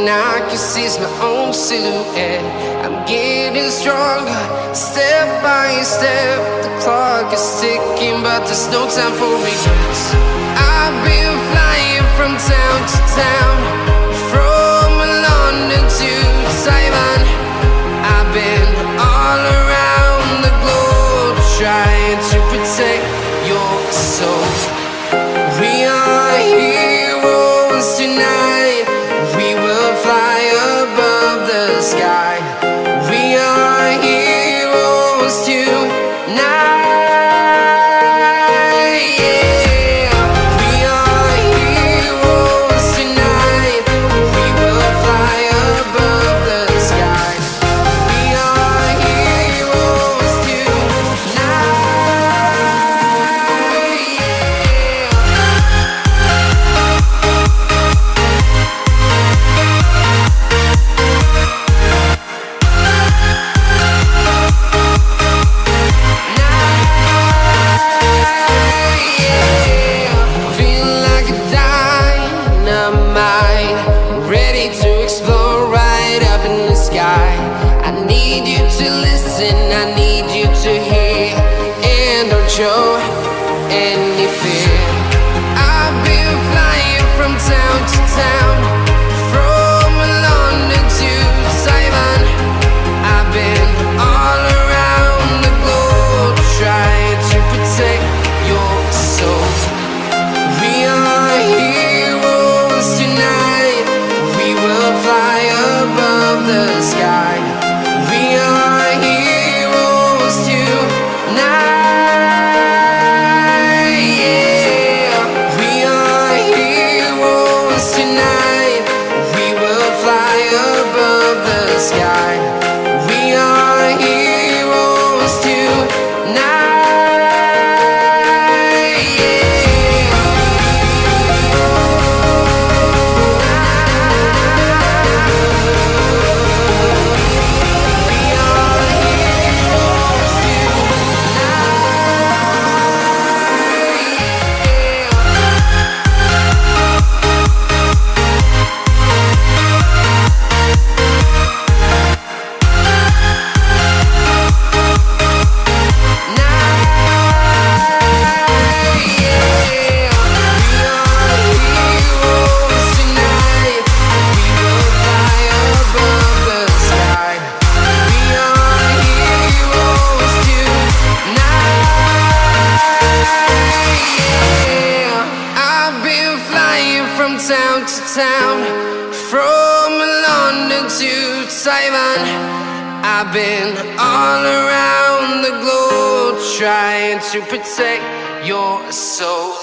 and I can see my own silhouette. I'm getting stronger, step by step. The clock is ticking, but there's no time for regrets. I've been flying from town to town, from London to Taiwan. I've been all around the globe, trying to protect your soul. We are heroes tonight. We will fly above the sky. We are heroes tonight. Show any fear. I've been flying from town to town, from London to Taiwan. I've been all around the globe, trying to protect your soul. We are heroes tonight. We will fly above the sky. We are heroes tonight. Town to town, from London to Taiwan. I've been all around the globe, trying to protect your soul.